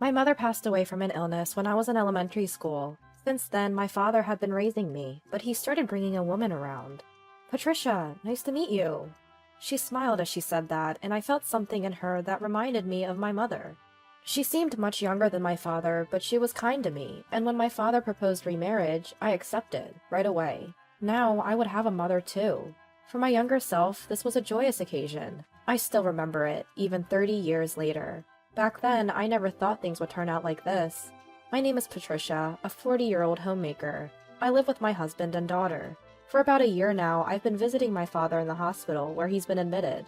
My mother passed away from an illness when I was in elementary school. Since then, my father had been raising me, but he started bringing a woman around. Patricia, nice to meet you. She smiled as she said that, and I felt something in her that reminded me of my mother. She seemed much younger than my father, but she was kind to me, and when my father proposed remarriage, I accepted, right away. Now I would have a mother too. For my younger self, this was a joyous occasion. I still remember it, even 30 years later. Back then, I never thought things would turn out like this. My name is Patricia, a 40-year-old homemaker. I live with my husband and daughter. For about a year now, I've been visiting my father in the hospital where he's been admitted.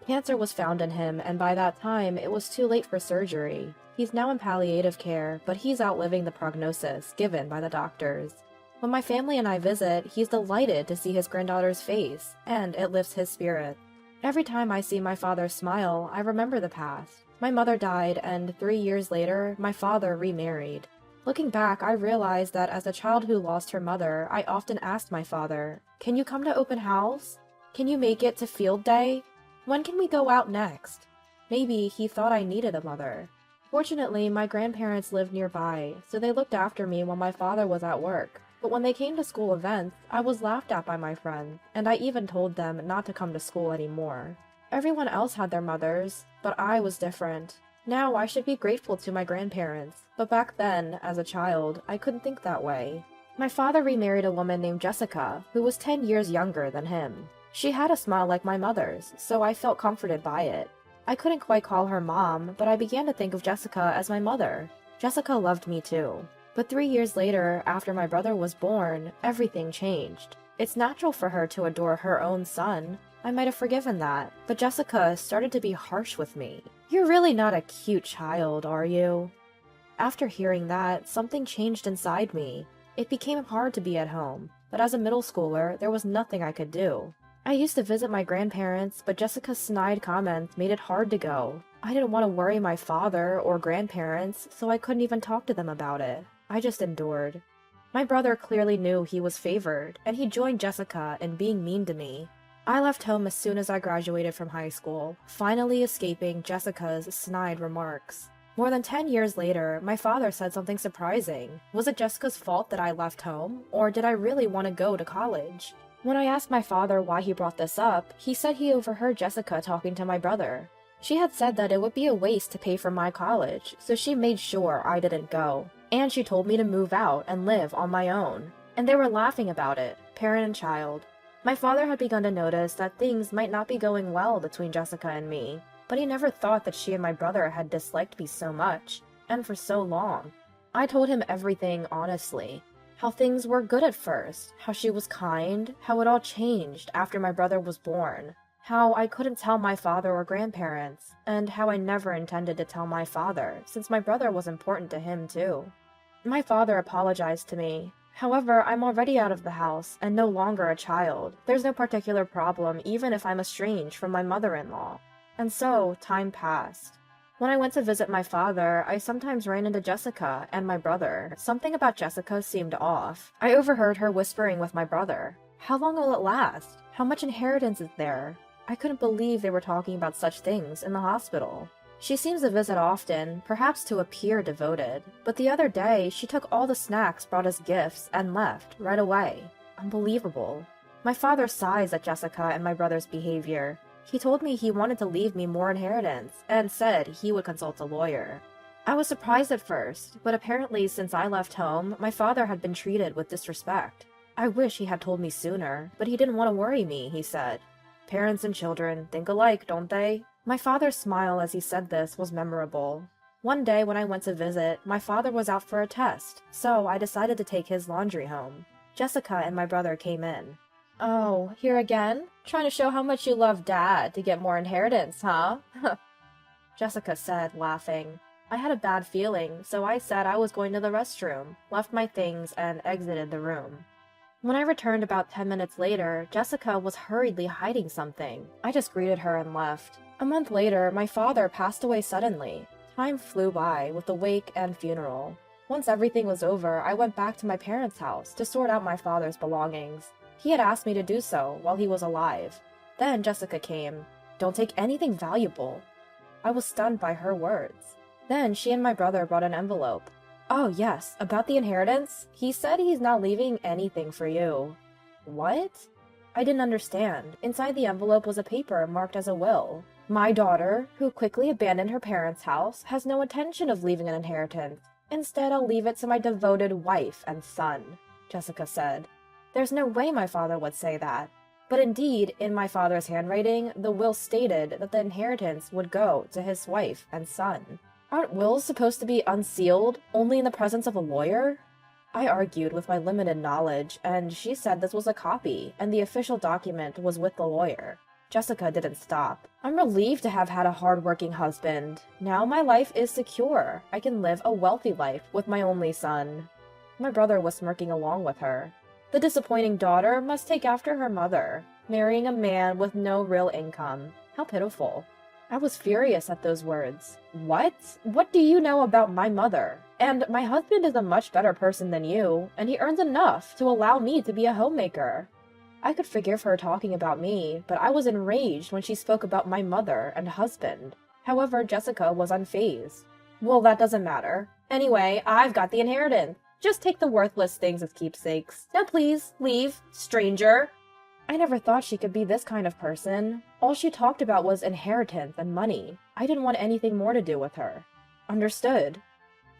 Cancer was found in him, and by that time, it was too late for surgery. He's now in palliative care, but he's outliving the prognosis given by the doctors. When my family and I visit, he's delighted to see his granddaughter's face, and it lifts his spirit. Every time I see my father smile, I remember the past. My mother died, and 3 years later, my father remarried. Looking back, I realized that as a child who lost her mother, I often asked my father, "Can you come to open house? Can you make it to field day? When can we go out next?" Maybe he thought I needed a mother. Fortunately, my grandparents lived nearby, so they looked after me while my father was at work. But when they came to school events, I was laughed at by my friends, and I even told them not to come to school anymore. Everyone else had their mothers, but I was different. Now I should be grateful to my grandparents, but back then, as a child, I couldn't think that way. My father remarried a woman named Jessica, who was 10 years younger than him. She had a smile like my mother's, so I felt comforted by it. I couldn't quite call her mom, but I began to think of Jessica as my mother. Jessica loved me too. But 3 years later, after my brother was born, everything changed. It's natural for her to adore her own son. I might have forgiven that, but Jessica started to be harsh with me. "You're really not a cute child, are you?" After hearing that, something changed inside me. It became hard to be at home, but as a middle schooler, there was nothing I could do. I used to visit my grandparents, but Jessica's snide comments made it hard to go. I didn't want to worry my father or grandparents, so I couldn't even talk to them about it. I just endured. My brother clearly knew he was favored, and he joined Jessica in being mean to me. I left home as soon as I graduated from high school, finally escaping Jessica's snide remarks. More than 10 years later, my father said something surprising. Was it Jessica's fault that I left home, or did I really want to go to college? When I asked my father why he brought this up, he said he overheard Jessica talking to my brother. She had said that it would be a waste to pay for my college, so she made sure I didn't go. And she told me to move out and live on my own. And they were laughing about it, parent and child. My father had begun to notice that things might not be going well between Jessica and me, but he never thought that she and my brother had disliked me so much, and for so long. I told him everything honestly. How things were good at first, how she was kind, how it all changed after my brother was born, how I couldn't tell my father or grandparents, and how I never intended to tell my father, since my brother was important to him too. My father apologized to me. However, I'm already out of the house and no longer a child. There's no particular problem even if I'm estranged from my mother-in-law. And so, time passed. When I went to visit my father, I sometimes ran into Jessica and my brother. Something about Jessica seemed off. I overheard her whispering with my brother. "How long will it last? How much inheritance is there?" I couldn't believe they were talking about such things in the hospital. She seems to visit often, perhaps to appear devoted, but the other day she took all the snacks brought as gifts and left right away. Unbelievable. My father sighs at Jessica and my brother's behavior. He told me he wanted to leave me more inheritance, and said he would consult a lawyer. I was surprised at first, but apparently since I left home, my father had been treated with disrespect. I wish he had told me sooner, but he didn't want to worry me, he said. Parents and children think alike, don't they? My father's smile as he said this was memorable. One day when I went to visit, my father was out for a test, so I decided to take his laundry home. Jessica and my brother came in. "Oh, here again? Trying to show how much you love Dad to get more inheritance, huh?" Jessica said, laughing. I had a bad feeling, so I said I was going to the restroom, left my things, and exited the room. When I returned about 10 minutes later, Jessica was hurriedly hiding something. I just greeted her and left. A month later, my father passed away suddenly. Time flew by with the wake and funeral. Once everything was over, I went back to my parents' house to sort out my father's belongings. He had asked me to do so while he was alive. Then Jessica came. "Don't take anything valuable." I was stunned by her words. Then she and my brother brought an envelope. Oh yes, about the inheritance? He said he's not leaving anything for you. What? I didn't understand. Inside the envelope was a paper marked as a will. My daughter, who quickly abandoned her parents' house, has no intention of leaving an inheritance. Instead, I'll leave it to my devoted wife and son, Jessica said. There's no way my father would say that. But indeed, in my father's handwriting, the will stated that the inheritance would go to his wife and son. Aren't wills supposed to be unsealed, only in the presence of a lawyer? I argued with my limited knowledge, and she said this was a copy, and the official document was with the lawyer. Jessica didn't stop. I'm relieved to have had a hard-working husband. Now my life is secure. I can live a wealthy life with my only son. My brother was smirking along with her. The disappointing daughter must take after her mother, marrying a man with no real income. How pitiful. I was furious at those words. What? What do you know about my mother? And my husband is a much better person than you, and he earns enough to allow me to be a homemaker. I could forgive her talking about me, but I was enraged when she spoke about my mother and husband. However, Jessica was unfazed. Well, that doesn't matter. Anyway, I've got the inheritance. Just take the worthless things as keepsakes. Now please, leave, stranger. I never thought she could be this kind of person. All she talked about was inheritance and money. I didn't want anything more to do with her. Understood.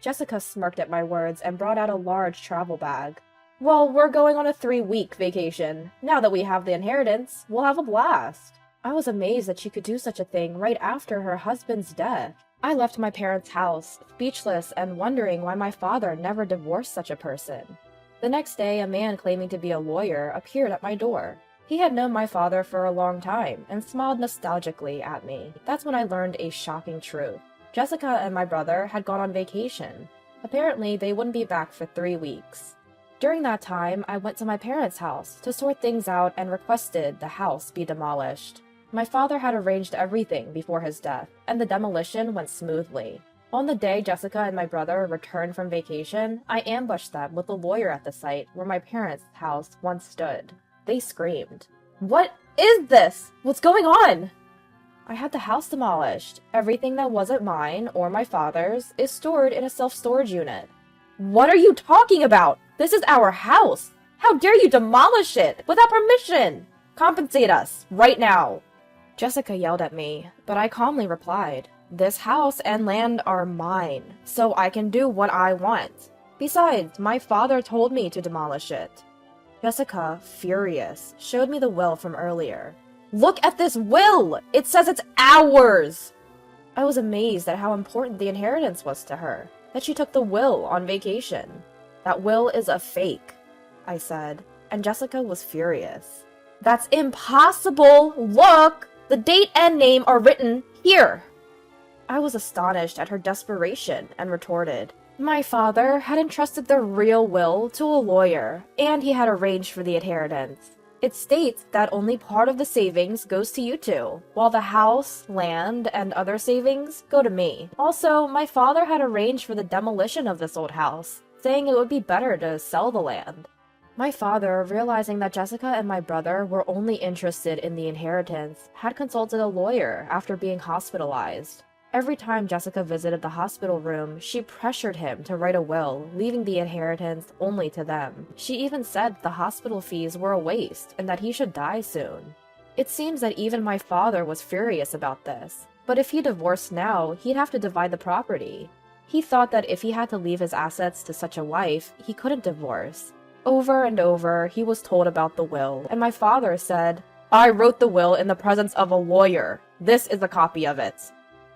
Jessica smirked at my words and brought out a large travel bag. Well, we're going on a 3-week vacation. Now that we have the inheritance, we'll have a blast. I was amazed that she could do such a thing right after her husband's death. I left my parents' house, speechless and wondering why my father never divorced such a person. The next day, a man claiming to be a lawyer appeared at my door. He had known my father for a long time and smiled nostalgically at me. That's when I learned a shocking truth. Jessica and my brother had gone on vacation. Apparently, they wouldn't be back for 3 weeks. During that time, I went to my parents' house to sort things out and requested the house be demolished. My father had arranged everything before his death, and the demolition went smoothly. On the day Jessica and my brother returned from vacation, I ambushed them with a lawyer at the site where my parents' house once stood. They screamed. What is this? What's going on? I had the house demolished. Everything that wasn't mine or my father's is stored in a self-storage unit. What are you talking about? This is our house. How dare you demolish it without permission? Compensate us right now. Jessica yelled at me, but I calmly replied, this house and land are mine, so I can do what I want. Besides, my father told me to demolish it. Jessica, furious, showed me the will from earlier. Look at this will! It says it's ours! I was amazed at how important the inheritance was to her, that she took the will on vacation. That will is a fake, I said, and Jessica was furious. That's impossible! Look! The date and name are written here! I was astonished at her desperation and retorted, my father had entrusted the real will to a lawyer, and he had arranged for the inheritance. It states that only part of the savings goes to you two, while the house, land, and other savings go to me. Also, my father had arranged for the demolition of this old house, saying it would be better to sell the land. My father, realizing that Jessica and my brother were only interested in the inheritance, had consulted a lawyer after being hospitalized. Every time Jessica visited the hospital room, she pressured him to write a will, leaving the inheritance only to them. She even said the hospital fees were a waste and that he should die soon. It seems that even my father was furious about this, but if he divorced now, he'd have to divide the property. He thought that if he had to leave his assets to such a wife, he couldn't divorce. Over and over, he was told about the will, and my father said, I wrote the will in the presence of a lawyer. This is a copy of it.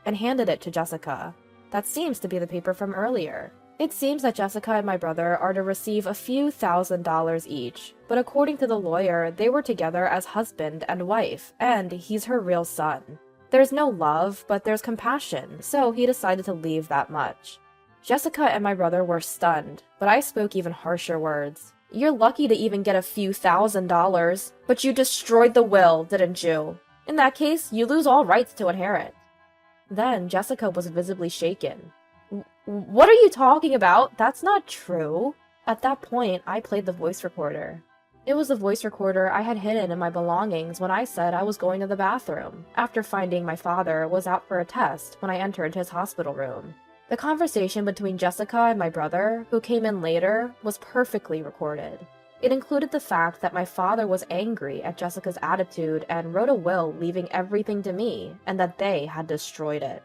And handed it to Jessica. That seems to be the paper from earlier. It seems that Jessica and my brother are to receive a few $1,000s each, but according to the lawyer, they were together as husband and wife, and he's her real son. There's no love, but there's compassion, so he decided to leave that much. Jessica and my brother were stunned, but I spoke even harsher words. You're lucky to even get a few $1,000s, but you destroyed the will, didn't you? In that case, you lose all rights to inherit. Then Jessica was visibly shaken. What are you talking about? That's not true. At that point, I played the voice recorder. It was the voice recorder I had hidden in my belongings when I said I was going to the bathroom, after finding my father was out for a test when I entered his hospital room. The conversation between Jessica and my brother, who came in later, was perfectly recorded. It included the fact that my father was angry at Jessica's attitude and wrote a will leaving everything to me, and that they had destroyed it.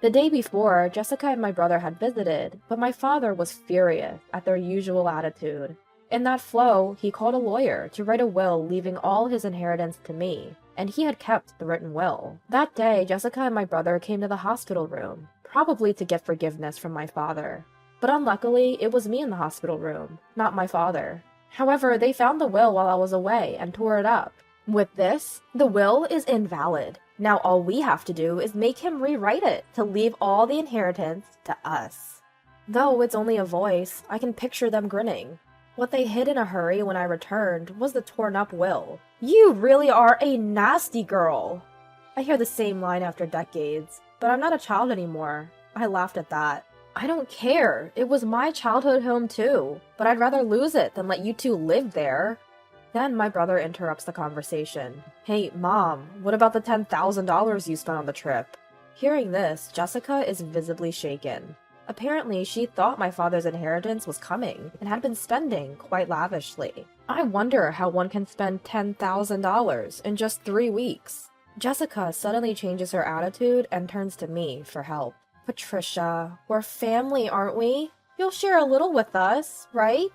The day before, Jessica and my brother had visited, but my father was furious at their usual attitude. In that flow, he called a lawyer to write a will leaving all his inheritance to me, and he had kept the written will. That day, Jessica and my brother came to the hospital room, probably to get forgiveness from my father. But unluckily, it was me in the hospital room, not my father. However, they found the will while I was away and tore it up. With this, the will is invalid. Now all we have to do is make him rewrite it to leave all the inheritance to us. Though it's only a voice, I can picture them grinning. What they hid in a hurry when I returned was the torn-up will. "You really are a nasty girl!" I hear the same line after decades, but I'm not a child anymore. I laughed at that. "I don't care. It was my childhood home too, but I'd rather lose it than let you two live there." Then my brother interrupts the conversation. "Hey, Mom, what about the $10,000 you spent on the trip?" Hearing this, Jessica is visibly shaken. Apparently, she thought my father's inheritance was coming and had been spending quite lavishly. I wonder how one can spend $10,000 in just 3 weeks. Jessica suddenly changes her attitude and turns to me for help. "Patricia, we're family, aren't we? You'll share a little with us, right?"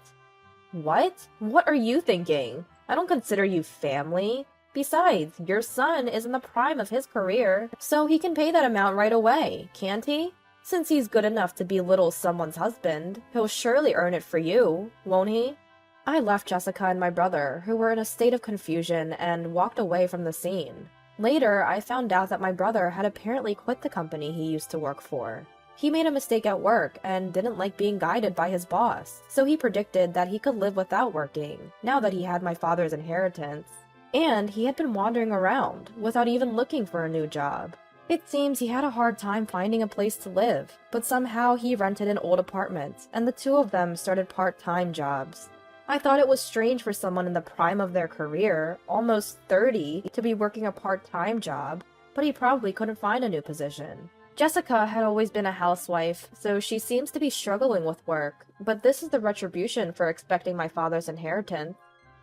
"What? What are you thinking? I don't consider you family. Besides, your son is in the prime of his career, so he can pay that amount right away, can't he? Since he's good enough to belittle someone's husband, he'll surely earn it for you, won't he?" I left Jessica and my brother, who were in a state of confusion, and walked away from the scene. Later, I found out that my brother had apparently quit the company he used to work for. He made a mistake at work and didn't like being guided by his boss, so he predicted that he could live without working, now that he had my father's inheritance. And he had been wandering around, without even looking for a new job. It seems he had a hard time finding a place to live, but somehow he rented an old apartment, and the two of them started part-time jobs. I thought it was strange for someone in the prime of their career, almost 30, to be working a part-time job, but he probably couldn't find a new position. Jessica had always been a housewife, so she seems to be struggling with work, but this is the retribution for expecting my father's inheritance.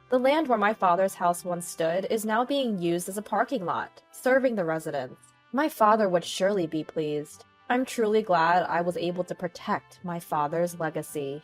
The land where my father's house once stood is now being used as a parking lot, serving the residents. My father would surely be pleased. I'm truly glad I was able to protect my father's legacy.